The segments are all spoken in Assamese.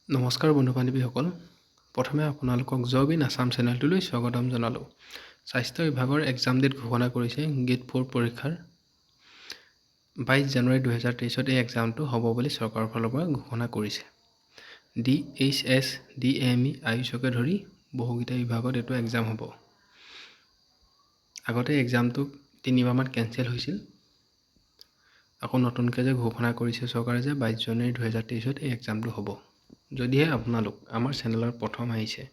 নমস্কাৰ বন্ধু বান্ধৱীসকল প্ৰথমে আপোনালোকক জব ইন আসাম চেনেলটোলৈ স্বাগতম জনালোঁ। স্বাস্থ্য বিভাগৰ এক্সাম ডেট ঘোষণা কৰিছে। Grade-4 পৰীক্ষাৰ 22 জানুৱাৰী 2023 এই এক্সামটো হ'ব বুলি চৰকাৰৰ ফালৰ পৰা ঘোষণা কৰিছে। DHS DME আয়ুষকে ধৰি বহুকেইটা বিভাগত এইটো এক্সাম হ'ব। আগতে এক্সামটো 3 বাৰমান কেনচেল হৈছিল। আকৌ নতুনকৈ যে ঘোষণা কৰিছে চৰকাৰে যে 22 জানুৱাৰী 2023 এই এক্সামটো হ'ব। যদিহে আপোনালোক আমাৰ চেনেলৰ প্ৰথম আহিছে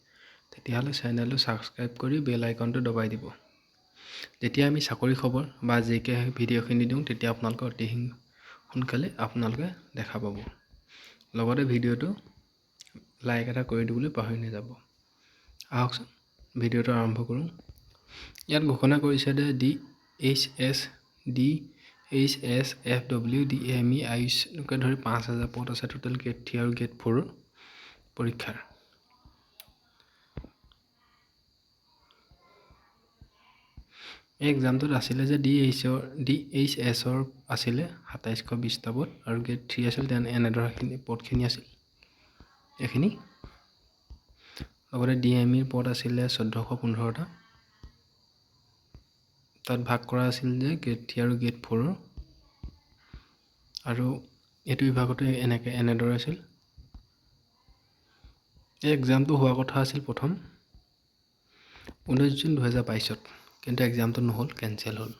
তেতিয়াহ'লে চেনেলটো ছাবস্ক্ৰাইব কৰি বেল আইকনটো দবাই দিব। যেতিয়া আমি চাকৰি খবৰ বা জিকে ভিডিঅ'খিনি দিওঁ তেতিয়া আপোনালোকে অতি সোনকালে আপোনালোকে দেখা পাব। লগতে ভিডিঅ'টো লাইক এটা কৰি দিবলৈ পাহৰি নাযাব। আহকচোন ভিডিঅ'টো আৰম্ভ কৰোঁ। ইয়াত ঘোষণা কৰিছে যে DHS FW DME আয়ুষকে ধৰি 5000 পদ আছে টোটেল Grade-3 আৰু Grade-4 পৰীক্ষাৰ। এই এক্সামটোত আছিলে যে DHSৰ আছিলে 2720টা পদ আৰু Grade-3 আছিল এনেদৰেখিনি পদখিনি আছিল এইখিনি। লগতে DMEৰ পদ আছিলে 1415টা। তাত ভাগ কৰা আছিল যে Grade-3 আৰু Grade-4 আৰু এইটো বিভাগতে এনেদৰে আছিল। এই এক্সামটো হোৱা কথা আছিল প্ৰথম 19 জুন 2022 কিন্তু এক্সামটো নহ'ল, কেনচেল হ'ল।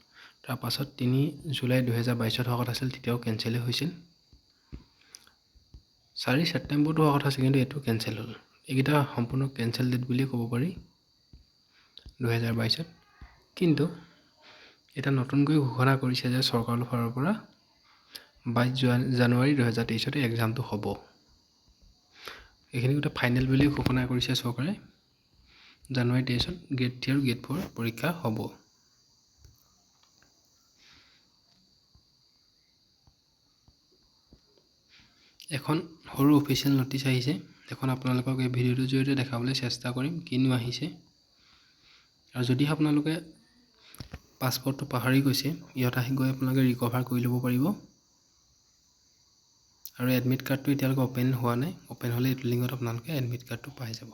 তাৰপাছত 3 জুলাই 2022 হোৱা কথা আছিল, তেতিয়াও কেনচেলেই হৈছিল। 4 ছেপ্টেম্বৰটো হোৱা কথা আছিল কিন্তু এইটো কেনচেল হ'ল। এইকেইটা সম্পূৰ্ণ কেনচেল ডেট বুলিয়ে ক'ব পাৰি 2022। কিন্তু এটা নতুনকৈ ঘোষণা কৰিছে যে চৰকাৰৰ ফালৰ পৰা 22 জানুৱাৰী 2023 এক্সামটো হ'ব। এইখিনি গোটেই ফাইনেল বুলি ঘোষণা কৰিছে চৰকাৰে। জানুৱাৰী 23 Grade-3 আৰু Grade-4 পৰীক্ষা হ'ব। এখন সৰু অফিচিয়েল নটিচ আহিছে। এখন আপোনালোকক এই ভিডিঅ'টোৰ জৰিয়তে দেখাবলৈ চেষ্টা কৰিম কিনো আহিছে। আৰু যদি আপোনালোকে পাছপৰ্টটো পাহৰি গৈছে ইয়াত আহি গৈ আপোনালোকে ৰিকভাৰ কৰি ল'ব পাৰিব। আৰু এডমিট কাৰ্ডটো এতিয়ালৈকে অপেন হোৱা নাই। অপেন হ'লে এইটো লিংকত আপোনালোকে এডমিট কাৰ্ডটো পাই যাব।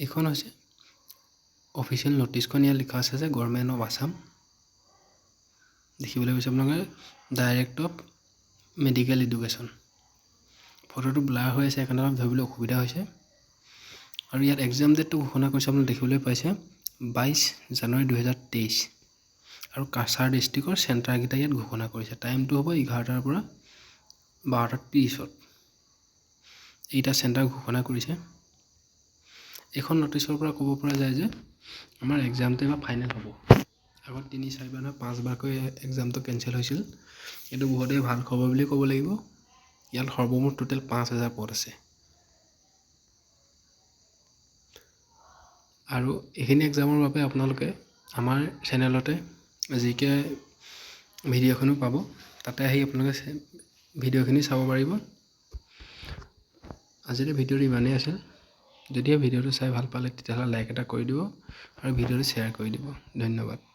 এইখন হৈছে অফিচিয়েল নটিচখন। ইয়াত লিখা আছে যে গভৰ্ণমেণ্ট অফ আসাম। দেখিবলৈ পাইছে আপোনালোকে ডাইৰেক্ট অফ মেডিকেল এডুকেশ্যন। ফটোটো ব্লাৰ হৈ আছে সেইকাৰণে অলপ ধৰিবলৈ অসুবিধা হৈছে। আৰু ইয়াত এক্সাম ডেটটো ঘোষণা কৰিছে আপোনালোকে দেখিবলৈ পাইছে 22 জানুৱাৰী 2023 আৰু কাছাৰ ডিষ্ট্ৰিক্টৰ চেণ্টাৰকেইটা ইয়াত ঘোষণা কৰিছে। টাইমটো হ'ব 11টাৰ পৰা 12:30। এইটা চেণ্টাৰ ঘোষণা কৰিছে। এইখন নটিচৰ পৰা ক'ব পৰা যায় যে আমাৰ এক্সামটো এবাৰ ফাইনেল হ'ব। আগত 3-4 বাৰ 5 বাৰকৈ এক্সামটো কেনচেল হৈছিল। এইটো বহুতেই ভাল খবৰ বুলি ক'ব লাগিব। ইয়াত সৰ্বমুঠ টোটেল 5000 পদ আছে। আৰু এইখিনি এক্সামৰ বাবে আপোনালোকে আমাৰ চেনেলতে জিকে ভিডিঅ'খনো পাব। তাতে আহি আপোনালোকে ভিডিঅ'খিনি চাব পাৰিব। আজিৰ ভিডিঅ'টো ইমানেই আছিল। যদিহে ভিডিঅ'টো চাই ভাল পালে তেতিয়াহ'লে লাইক এটা কৰি দিব আৰু ভিডিঅ'টো শ্বেয়াৰ কৰি দিব। ধন্যবাদ।